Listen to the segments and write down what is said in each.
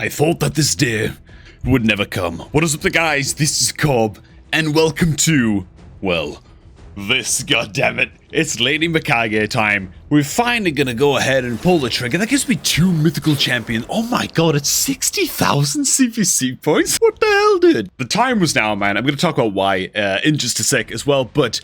I thought that this day would never come. What is up, guys? This is Cobb, and welcome to, well, this, goddammit. It's Lady Mikage time. We're finally gonna go ahead and pull the trigger. That gives me 2 mythical champions. Oh my god, it's 60,000 CvC points? What the hell, dude? The time was now, man. I'm gonna talk about why in just a sec as well, but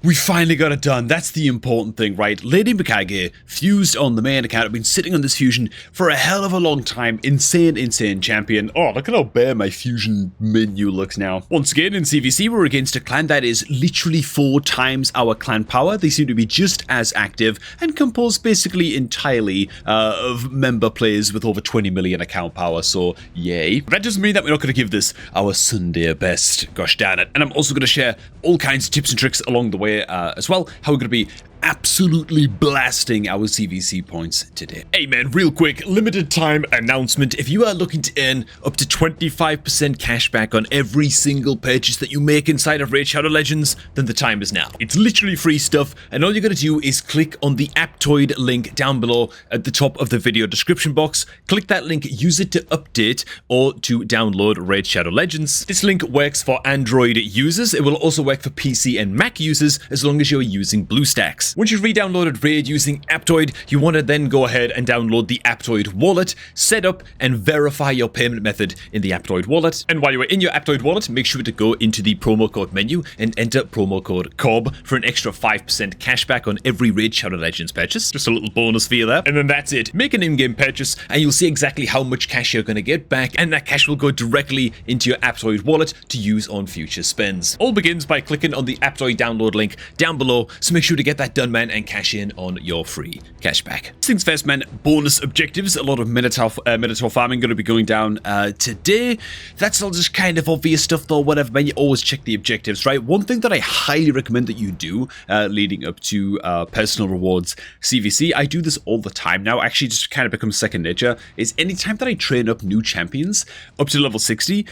we finally got it done. That's the important thing, right? Lady Mikage fused on the main account. I've been sitting on this fusion for a hell of a long time. Insane champion. Oh, look at how bare my fusion menu looks now. Once again, in CvC, we're against a clan that is literally 4 times our clan power. They seem to be just as active and composed basically entirely of member players with over 20 million account power, so yay. But that doesn't mean that we're not going to give this our Sunday best. Gosh darn it. And I'm also going to share all kinds of tips and tricks along the way as well, how we're going to be absolutely blasting our CvC points today. Hey man, real quick, limited time announcement. If you are looking to earn up to 25% cash back on every single purchase that you make inside of Raid Shadow Legends, then the time is now. It's literally free stuff, and all you're going to do is click on the Aptoid link down below at the top of the video description box. Click that link, use it to update or to download Raid Shadow Legends. This link works for Android users. It will also work for PC and Mac users as long as you're using BlueStacks. Once you've re-downloaded Raid using Aptoid, you want to then go ahead and download the Aptoid wallet, set up and verify your payment method in the Aptoid wallet. And while you're in your Aptoid wallet, make sure to go into the promo code menu and enter promo code COB for an extra 5% cashback on every Raid Shadow Legends purchase. Just a little bonus for you there. And then that's it. Make an in-game purchase and you'll see exactly how much cash you're going to get back, and that cash will go directly into your Aptoid wallet to use on future spends. All begins by clicking on the Aptoid download link down below, so make sure to get that done, man, and cash in on your free cashback. Things first, man, bonus objectives. A lot of Minotaur farming going to be going down today. That's all just kind of obvious stuff though, whatever, man. You always check the objectives, right? One thing that I highly recommend that you do leading up to personal rewards CvC, I do this all the time now, actually just kind of becomes second nature, is anytime that I train up new champions up to level 60,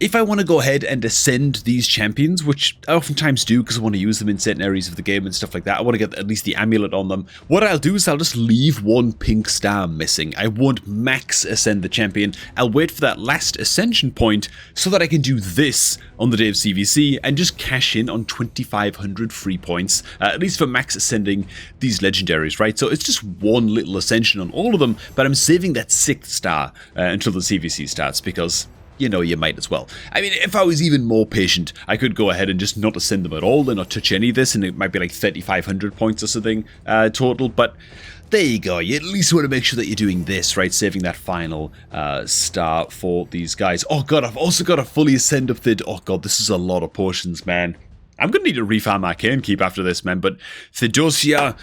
if I want to go ahead and ascend these champions, which I oftentimes do because I want to use them in certain areas of the game and stuff like that, I want to get at least the amulet on them, what I'll do is I'll just leave 1 pink star missing. I won't max ascend the champion. I'll wait for that last ascension point so that I can do this on the day of CvC and just cash in on 2,500 free points, at least for max ascending these legendaries, right? So it's just 1 little ascension on all of them, but I'm saving that 6th star until the CvC starts because, you know, you might as well. I mean, if I was even more patient, I could go ahead and just not ascend them at all and not touch any of this, and it might be like 3,500 points or something total, but there you go. You at least want to make sure that you're doing this, right? Saving that final star for these guys. Oh god, I've also got to fully ascend up the... Oh god, this is a lot of potions, man. I'm going to need to refarm Arcane Keep after this, man, but Theodosia,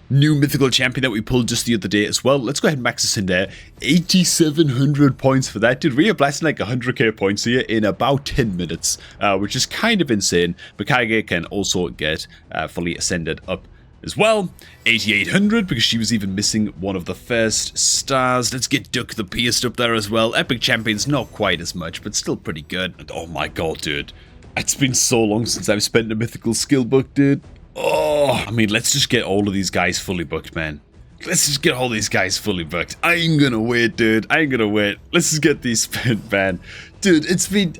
new mythical champion that we pulled just the other day as well. Let's go ahead and max this in there. 8,700 points for that. Dude, we are blasting like 100k points here in about 10 minutes, which is kind of insane. Mikage can also get fully ascended up as well. 8,800 because she was even missing one of the first stars. Let's get Duck the Pierced up there as well. Epic Champion's not quite as much, but still pretty good. And oh my god, dude. It's been so long since I've spent a mythical skill book, dude. Oh, I mean, let's just get all of these guys fully booked, man. Let's just get all these guys fully booked. I ain't gonna wait, dude. I ain't gonna wait. Let's just get these spent, man. Dude, it's been...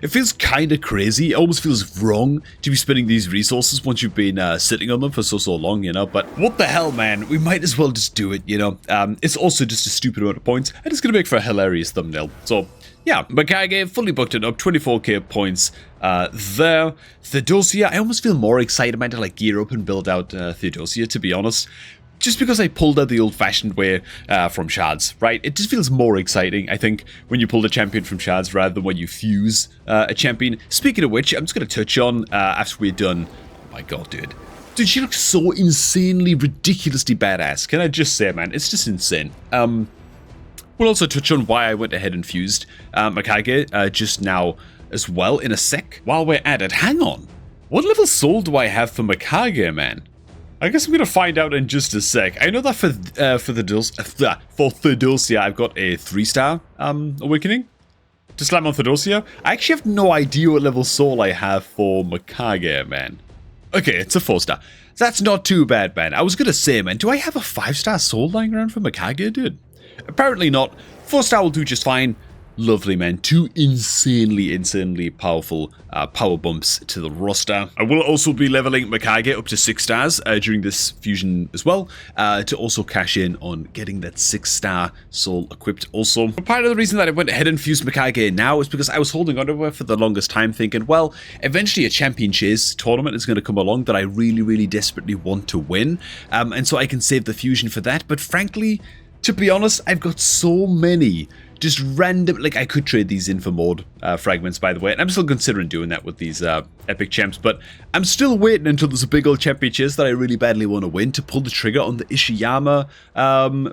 it feels kind of crazy. It almost feels wrong to be spending these resources once you've been sitting on them for so long, you know? But what the hell, man? We might as well just do it, you know? It's also just a stupid amount of points, and it's gonna make for a hilarious thumbnail. So, yeah, Mikage fully booked it up, 24k points there. Theodosia, I almost feel more excited about to like gear up and build out Theodosia, to be honest. Just because I pulled out the old-fashioned way from shards, right? It just feels more exciting, I think, when you pull the champion from shards rather than when you fuse a champion. Speaking of which, I'm just going to touch on, after we're done... Oh my god, dude. Dude, she looks so insanely, ridiculously badass. Can I just say, man? It's just insane. We'll also touch on why I went ahead and fused Mikage just now as well in a sec. While we're at it, hang on. What level soul do I have for Mikage, man? I guess I'm going to find out in just a sec. I know that for Theodosia, I've got a 3-star awakening to slam on Theodosia. I actually have no idea what level soul I have for Mikage, man. Okay, it's a 4-star. That's not too bad, man. I was going to say, man, do I have a 5-star soul lying around for Mikage, dude? Apparently not. 4-star will do just fine. Lovely, man. 2 insanely powerful power bumps to the roster. I will also be leveling Mikage up to 6 stars during this fusion as well, to also cash in on getting that 6-star soul equipped also. But part of the reason that I went ahead and fused Mikage now is because I was holding on to her for the longest time, thinking, well, eventually a champion chase tournament is going to come along that I really desperately want to win, and so I can save the fusion for that. But frankly, to be honest, I've got so many just random, like I could trade these in for mod fragments, by the way, and I'm still considering doing that with these epic champs, but I'm still waiting until there's a big old champion chase that I really badly want to win to pull the trigger on the Ishiyama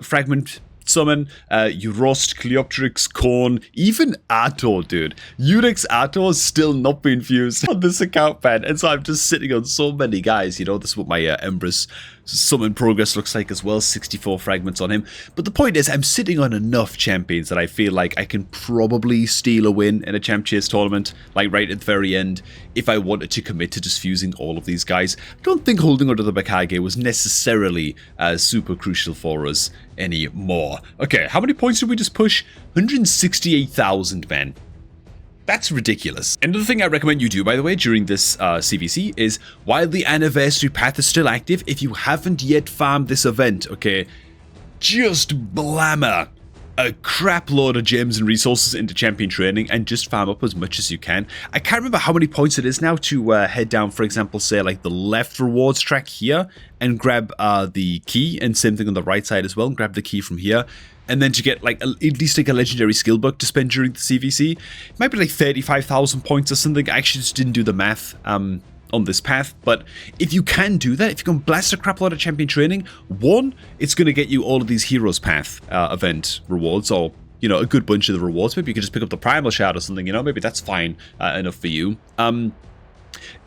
fragment summon, Eurost, Cleoptrix, Korn, even Ato, dude. Unix Ato has still not been fused on this account, man, and so I'm just sitting on so many guys, you know. This is what my Empress summon progress looks like as well, 64 fragments on him. But the point is, I'm sitting on enough champions that I feel like I can probably steal a win in a champ chase tournament, like right at the very end, if I wanted to commit to just fusing all of these guys. I don't think holding onto the Mikage was necessarily super crucial for us anymore. Okay, how many points did we just push? 168,000, man. That's ridiculous. Another thing I recommend you do, by the way, during this CvC is, while the anniversary path is still active, if you haven't yet farmed this event, okay, just blammer a crap load of gems and resources into champion training and just farm up as much as you can. I can't remember how many points it is now to head down, for example, say like the left rewards track here and grab the key, and same thing on the right side as well, and grab the key from here. And then to get like at least like a legendary skill book to spend during the CvC. It might be like 35,000 points or something. I actually just didn't do the math on this path. But if you can do that, if you can blast a crap load of champion training, one, it's going to get you all of these Heroes Path event rewards, or, you know, a good bunch of the rewards. Maybe you could just pick up the Primal Shard or something, you know, maybe that's fine enough for you.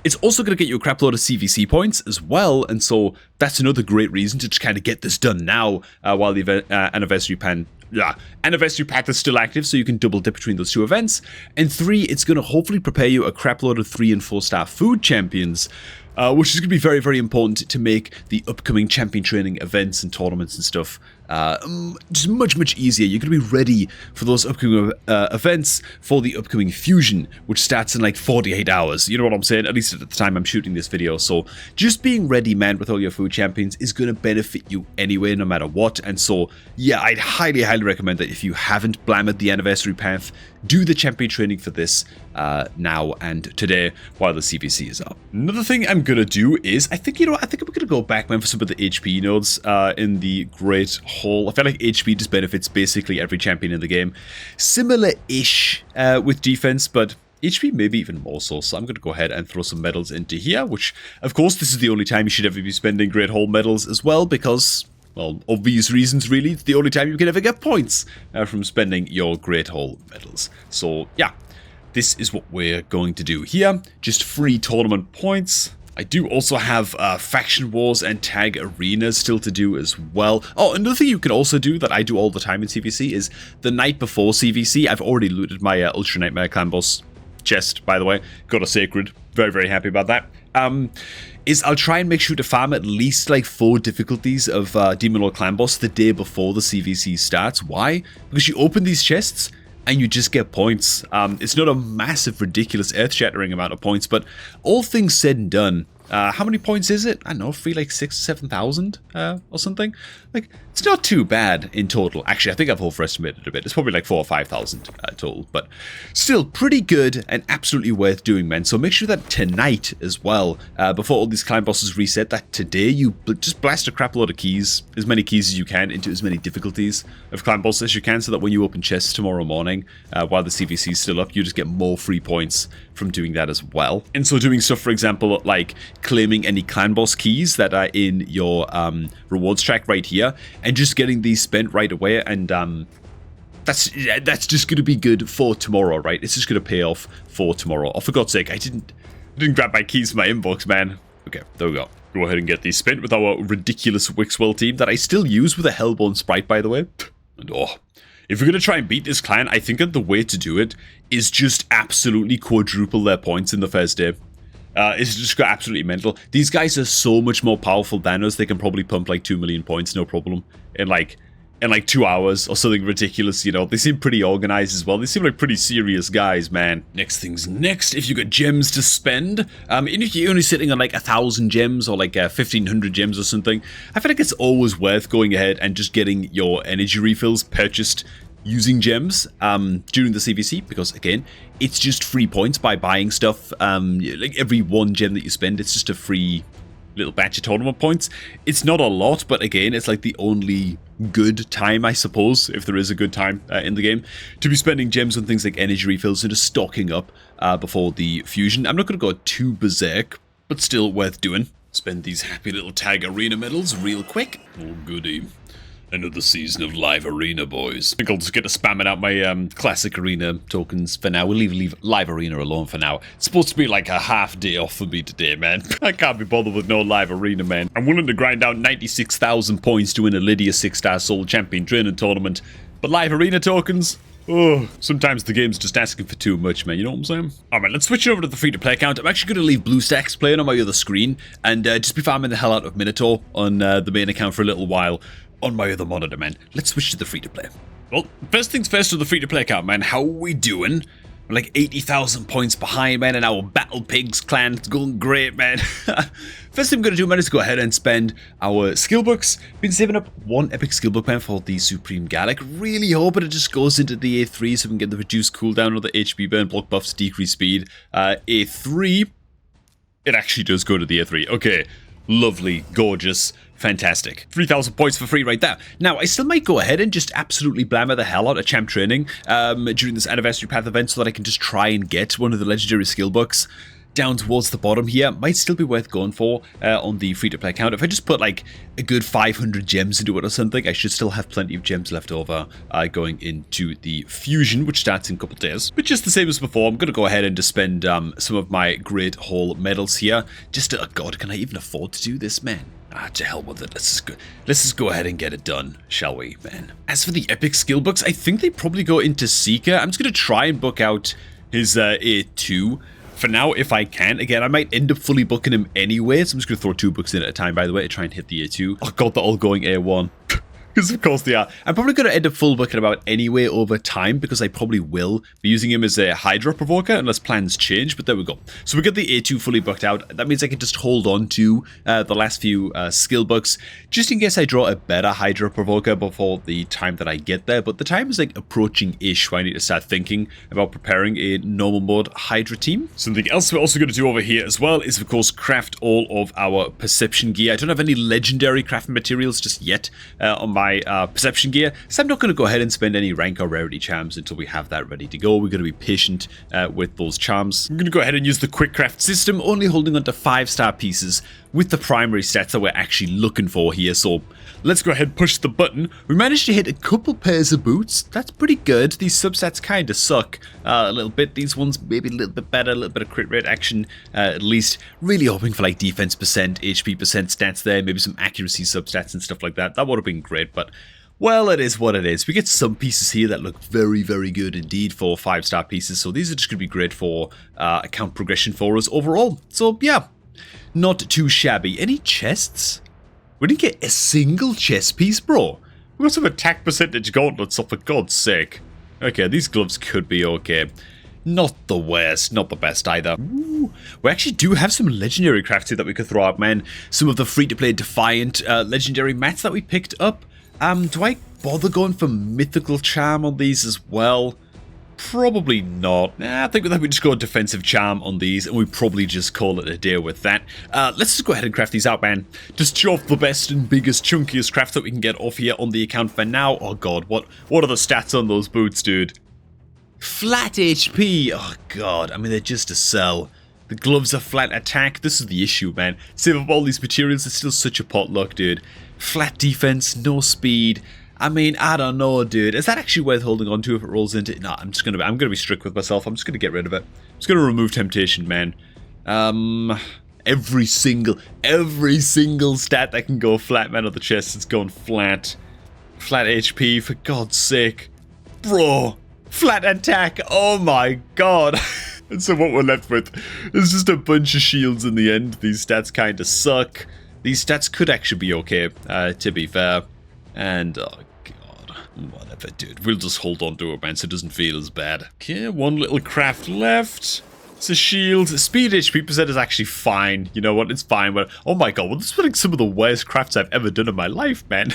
It's also going to get you a crap load of CvC points as well, and so that's another great reason to just kind of get this done now while the anniversary path is still active, so you can double dip between those two events. And 3, it's going to hopefully prepare you a crap load of 3- and 4-star food champions, which is going to be very important to make the upcoming champion training events and tournaments and stuff just much easier. You're going to be ready for those upcoming events for the upcoming fusion, which starts in like 48 hours. You know what I'm saying? At least at the time I'm shooting this video. So just being ready, man, with all your food champions is going to benefit you anyway, no matter what. And so, yeah, I'd highly recommend that if you haven't blammed the anniversary path, do the champion training for this now and today while the CvC is up. Another thing I'm gonna do is, I think I'm gonna go back, man, for some of the HP nodes in the Great Hall. I feel like HP just benefits basically every champion in the game. Similar-ish with defense, but HP maybe even more so. So I'm going to go ahead and throw some medals into here, which, of course, this is the only time you should ever be spending Great Hall medals as well, because, well, obvious reasons, really. It's the only time you can ever get points from spending your Great Hall medals. So, yeah, this is what we're going to do here. Just free tournament points. I do also have faction wars and tag arenas still to do as well. Oh, another thing you can also do that I do all the time in CvC is the night before CvC. I've already looted my Ultra Nightmare Clan Boss chest, by the way. Got a Sacred. Very happy about that. Is I'll try and make sure to farm at least like 4 difficulties of Demon Lord Clan Boss the day before the CvC starts. Why? Because you open these chests and you just get points. It's not a massive, ridiculous, earth-shattering amount of points, but all things said and done, how many points is it? I don't know, free like 6,000 to 7,000 or something. Like, it's not too bad in total. Actually, I think I've overestimated a bit. It's probably like 4,000 or 5,000 total, but still pretty good and absolutely worth doing, man. So make sure that tonight as well, before all these clan bosses reset, that today you just blast a crap load of keys, as many keys as you can, into as many difficulties of clan bosses as you can, so that when you open chests tomorrow morning, while the CvC is still up, you just get more free points from doing that as well. And so doing stuff, for example, like claiming any clan boss keys that are in your rewards track right here, and just getting these spent right away, and that's just going to be good for tomorrow, right? It's just going to pay off for tomorrow. Oh, for God's sake, I didn't grab my keys from my inbox, man. Okay, there we go. Go ahead and get these spent with our ridiculous Wixwell team that I still use with a Hellborn Sprite, by the way. And oh, if we're going to try and beat this clan, I think that the way to do it is just absolutely quadruple their points in the first day. It's just got absolutely mental. These guys are so much more powerful than us. They can probably pump like 2 million points, no problem, in like in like 2 hours or something ridiculous, you know. They seem pretty organized as well. They seem like pretty serious guys, man. Next things next, if you got gems to spend, and if you're only sitting on like 1,000 gems or like 1,500 gems or something, I feel like it's always worth going ahead and just getting your energy refills purchased using gems during the CvC, because again, it's just free points by buying stuff. Like every 1 gem that you spend, it's just a free little batch of tournament points. It's not a lot, but again, it's like the only good time, I suppose, if there is a good time in the game, to be spending gems on things like energy refills and just stocking up before the fusion. I'm not going to go too berserk, but still worth doing. Spend these happy little tag arena medals real quick. Oh goody. Another season of live arena, boys. I think I'll just get to spamming out my classic arena tokens for now. We'll leave live arena alone for now. It's supposed to be like a half day off for me today, man. I can't be bothered with no live arena, man. I'm willing to grind out 96,000 points to win a Lydia 6-star Soul Champion training tournament. But live arena tokens? Oh, sometimes the game's just asking for too much, man. You know what I'm saying? Alright, let's switch over to the free-to-play account. I'm actually going to leave BlueStacks playing on my other screen and just be farming the hell out of Minotaur on the main account for a little while on my other monitor, man. Let's switch to the free-to-play. Well, first things first to the free-to-play account, man. How are we doing? We're like 80,000 points behind, man, and our Battle Pigs clan. It's going great, man. First thing I'm going to do, man, is go ahead and spend our skill books. Been saving up 1 epic skill book, man, for the Supreme Garlic. Really hoping it just goes into the A3 so we can get the reduced cooldown or the HP burn, block buffs, decrease speed. A3, it actually does go to the A3. Okay, lovely, gorgeous, fantastic. 3,000 points for free right there. Now, I still might go ahead and just absolutely blammer the hell out of champ training during this anniversary path event so that I can just try and get one of the legendary skill books down towards the bottom here. Might still be worth going for on the free-to-play account. If I just put like a good 500 gems into it or something, I should still have plenty of gems left over going into the fusion, which starts in a couple days. But just the same as before, I'm going to go ahead and just spend some of my Great Hall medals here. Just to, oh god, can I even afford to do this, man? To hell with it. Let's just go ahead and get it done, shall we, man? As for the epic skill books, I think they probably go into Seeker. I'm just going to try and book out his A2 for now, if I can. Again, I might end up fully booking him anyway, so I'm just going to throw 2 books in at a time, by the way, to try and hit the A2. Oh god, they're all going A1. Because of course they are. I'm probably going to end up full booking him out anyway over time, because I probably will be using him as a Hydra Provoker unless plans change, but there we go. So we got the A2 fully booked out. That means I can just hold on to the last few skill books, just in case I draw a better Hydra Provoker before the time that I get there. But the time is like approaching-ish where I need to start thinking about preparing a normal mode Hydra team. Something else we're also going to do over here as well is, of course, craft all of our perception gear. I don't have any legendary crafting materials just yet on my perception gear, so I'm not going to go ahead and spend any rank or rarity charms until we have that ready to go. We're going to be patient with those charms. I'm going to go ahead and use the quick craft system, only holding on to 5-star pieces with the primary stats that we're actually looking for here. So let's go ahead and push the button. We managed to hit a couple pairs of boots. That's pretty good. These substats kind of suck a little bit. These ones maybe a little bit better, a little bit of crit rate action at least. Really hoping for like defense percent, HP percent stats there, maybe some accuracy substats and stuff like that. That would have been great, but well, it is what it is. We get some pieces here that look very, very good indeed for 5-star pieces, so these are just going to be great for account progression for us overall. So yeah, not too shabby. Any chests? We didn't get a single chest piece, bro. We got some attack percentage gauntlets, so for God's sake. Okay, these gloves could be okay. Not the worst, not the best either. Ooh, we actually do have some legendary crafts here that we could throw out, man. Some of the free-to-play Defiant legendary mats that we picked up. Do I bother going for Mythical Charm on these as well? Probably not. I think that we just go Defensive Charm on these, and we probably just call it a day with that. Let's just go ahead and craft these out, man. Just show off the best and biggest, chunkiest craft that we can get off here on the account for now. Oh god, what are the stats on those boots, dude? Flat HP! Oh god, I mean, they're just a sell. The gloves are flat attack. This is the issue, man. Save up all these materials, it's still such a potluck, dude. Flat defense, no speed. I mean, I don't know, dude. Is that actually worth holding on to if it rolls into it? No, I'm gonna be strict with myself. I'm just gonna get rid of it. I'm just gonna remove temptation, man. Every single stat that can go flat, man, on the chest is going flat. Flat HP, for God's sake. Bro, flat attack, oh my god. And so what we're left with is just a bunch of shields in the end. These stats kind of suck. These stats could actually be okay, to be fair. And, oh god. Whatever, dude. We'll just hold on to it, man, so it doesn't feel as bad. Okay, one little craft left. It's a shield. Speed HP percent is actually fine. You know what? It's fine. But oh my god, well, this is like some of the worst crafts I've ever done in my life, man.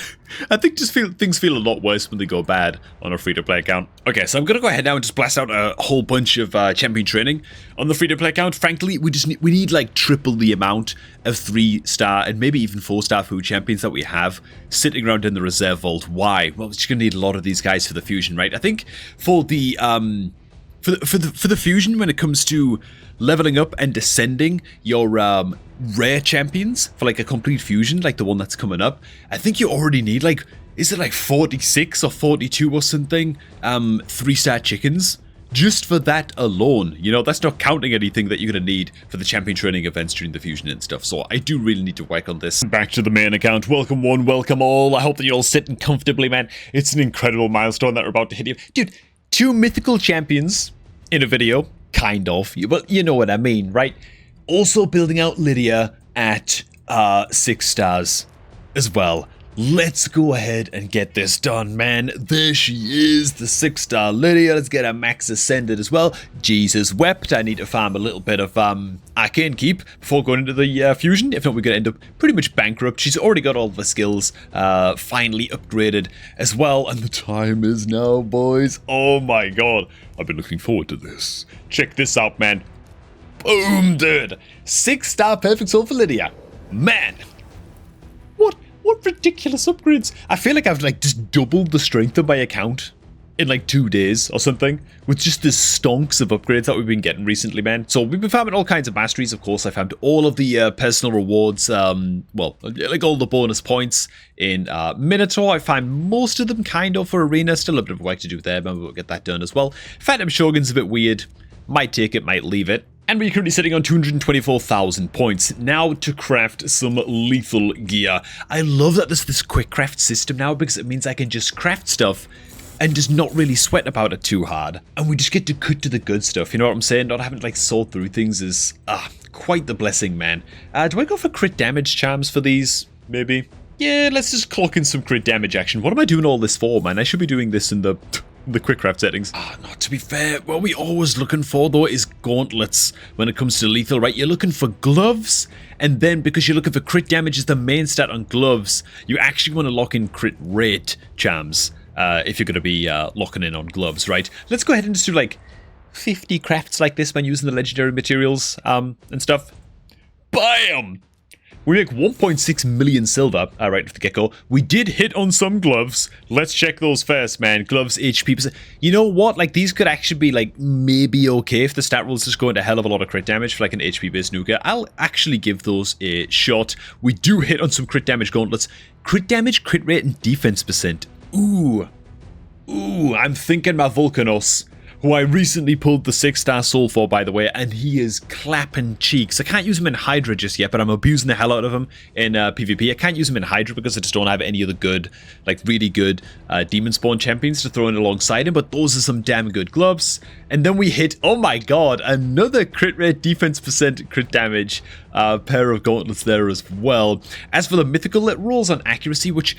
I think things feel a lot worse when they go bad on a free-to-play account. Okay, so I'm gonna go ahead now and just blast out a whole bunch of champion training on the free-to-play account. Frankly, we need like triple the amount of 3-star and maybe even 4-star food champions that we have sitting around in the reserve vault. Why? Well, we're just gonna need a lot of these guys for the fusion, right? I think for the For the fusion, when it comes to leveling up and descending your rare champions for like a complete fusion, like the one that's coming up, I think you already need like, is it like 46 or 42 or something 3-star chickens? Just for that alone, you know, that's not counting anything that you're going to need for the champion training events during the fusion and stuff. So I do really need to work on this. Back to the main account. Welcome one, welcome all. I hope that you're all sitting comfortably, man. It's an incredible milestone that we're about to hit here. Dude, 2 mythical champions in a video, kind of, but you know what I mean, right? Also building out Lydia at 6 stars as well. Let's go ahead and get this done, man. There she is, the 6-star Lydia. Let's get her max ascended as well. Jesus wept. I need to farm a little bit of arcane keep before going into the fusion. If not, we're going to end up pretty much bankrupt. She's already got all the skills finally upgraded as well. And the time is now, boys. Oh my god. I've been looking forward to this. Check this out, man. Boom, dude. 6-star perfect soul for Lydia. Man. What ridiculous upgrades. I feel like I've like just doubled the strength of my account in like 2 days or something with just the stonks of upgrades that we've been getting recently, man. So we've been farming all kinds of masteries, of course. I found all of the personal rewards, well, like all the bonus points in Minotaur. I found most of them kind of for Arena. Still a bit of work to do there, but we'll get that done as well. Phantom Shogun's a bit weird. Might take it, might leave it. And we're currently sitting on 224,000 points. Now to craft some lethal gear. I love that there's this quick craft system now because it means I can just craft stuff and just not really sweat about it too hard. And we just get to cut to the good stuff, you know what I'm saying? Not having to like sort through things is quite the blessing, man. Do I go for crit damage charms for these? Maybe? Yeah, let's just clock in some crit damage action. What am I doing all this for, man? I should be doing this in the quick craft settings. Not to be fair, what we're always looking for though is gauntlets when it comes to lethal, right? You're looking for gloves, and then because you're looking for crit damage as the main stat on gloves, you actually want to lock in crit rate charms if you're going to be locking in on gloves, right? Let's go ahead and just do like 50 crafts like this when using the legendary materials and stuff. Bam! We make 1.6 million silver, right off the get-go. We did hit on some gloves. Let's check those first, man. Gloves, HP percent. You know what? Like, these could actually be, like, maybe okay if the stat rules just go into a hell of a lot of crit damage for, like, an HP-based nuker. I'll actually give those a shot. We do hit on some crit damage gauntlets. Crit damage, crit rate, and defense percent. Ooh. Ooh, I'm thinking my Volcanos, who I recently pulled the 6-star soul for, by the way, and he is clapping cheeks. I can't use him in Hydra just yet, but I'm abusing the hell out of him in PvP. I can't use him in Hydra because I just don't have any other good, like really good demon spawn champions to throw in alongside him, but those are some damn good gloves. And then we hit, oh my god, another crit rate, defense percent, crit damage pair of gauntlets there as well. As for the mythical, it rolls on accuracy, which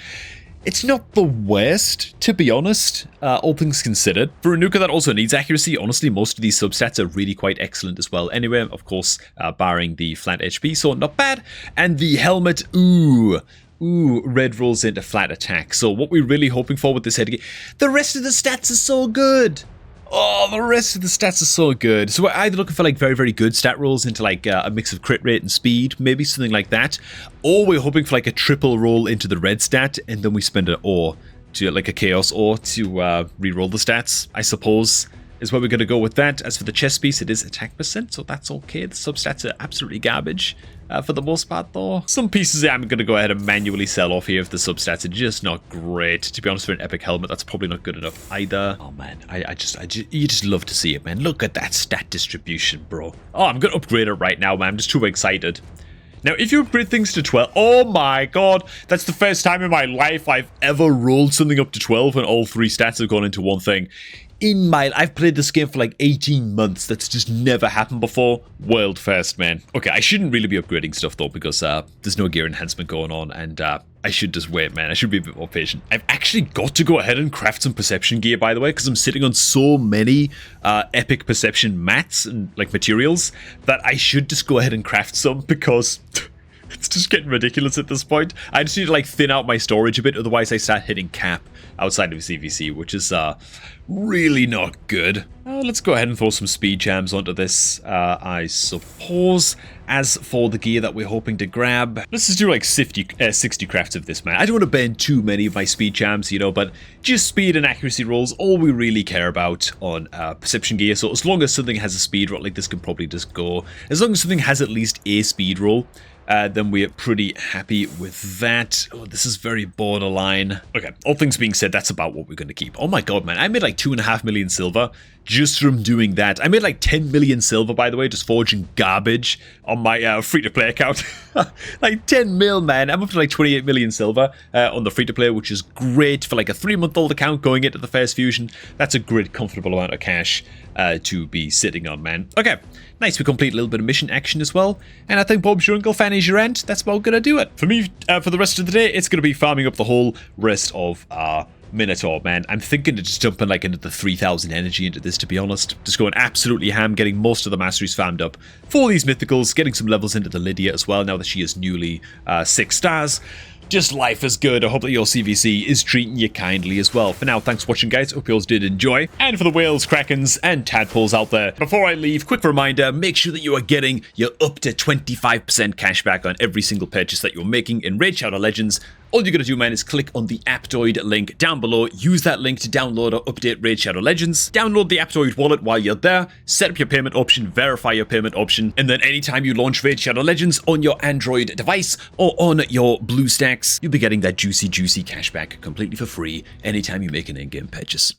it's not the worst, to be honest, all things considered. For a nuker that also needs accuracy, honestly, most of these substats are really quite excellent as well. Anyway, of course, barring the flat HP, so not bad. And the helmet, ooh, red rolls into flat attack. So what we're really hoping for with this headgear, the rest of the stats are so good. Oh, the rest of the stats are so good. So we're either looking for like very, very good stat rolls into like a mix of crit rate and speed, maybe something like that. Or we're hoping for like a triple roll into the red stat, and then we spend an ore, to like a chaos ore to re-roll the stats, I suppose, is where we're going to go with that. As for the chest piece, it is attack percent, so that's okay. The substats are absolutely garbage for the most part, though. Some pieces I'm going to go ahead and manually sell off here if the substats are just not great. To be honest, for an epic helmet, that's probably not good enough either. Oh man, you just love to see it, man. Look at that stat distribution, bro. Oh, I'm going to upgrade it right now, man. I'm just too excited. Now, if you upgrade things to 12, oh my god, that's the first time in my life I've ever rolled something up to 12 and all 3 stats have gone into one thing. I've played this game for like 18 months. That's just never happened before. World first, man. Okay, I shouldn't really be upgrading stuff though because there's no gear enhancement going on, and I should just wait, man. I should be a bit more patient. I've actually got to go ahead and craft some perception gear, by the way, because I'm sitting on so many epic perception mats and like materials that I should just go ahead and craft some because it's just getting ridiculous at this point. I just need to like thin out my storage a bit, otherwise I start hitting cap outside of CvC, which is really not good. Let's go ahead and throw some speed jams onto this, I suppose. As for the gear that we're hoping to grab, let's just do like 60 crafts of this, man. I don't want to bend too many of my speed jams, you know, but just speed and accuracy rolls, all we really care about on perception gear. So as long as something has a speed roll, like this can probably just go. As long as something has at least a speed roll, then we're pretty happy with that. Oh, this is very borderline. Okay, all things being said, that's about what we're going to keep. Oh my god, man, I made like 2.5 million silver just from doing that. I made like 10 million silver, by the way, just forging garbage on my free-to-play account. Like 10 mil, man. I'm up to like 28 million silver on the free-to-play, which is great for like a 3-month-old account going into the first fusion. That's a great, comfortable amount of cash to be sitting on, man. Okay, nice. We complete a little bit of mission action as well. And I think Bob's your uncle, Fanny's your aunt. That's about gonna do it. For me, for the rest of the day, it's gonna be farming up the whole rest of Minotaur, man. I'm thinking to just jump in like into the 3,000 energy into this, to be honest. Just going absolutely ham, getting most of the masteries farmed up for these mythicals, getting some levels into the Lydia as well, now that she is newly 6 stars. Just life is good. I hope that your CvC is treating you kindly as well. For now, thanks for watching, guys. Hope you all did enjoy. And for the whales, krakens, and tadpoles out there, before I leave, quick reminder, make sure that you are getting your up to 25% cash back on every single purchase that you're making in Raid Shadow Legends. All you're going to do, man, is click on the Aptoid link down below. Use that link to download or update Raid Shadow Legends. Download the Aptoid wallet while you're there. Set up your payment option, verify your payment option, and then anytime you launch Raid Shadow Legends on your Android device or on your BlueStacks, you'll be getting that juicy cashback completely for free anytime you make an in-game purchase.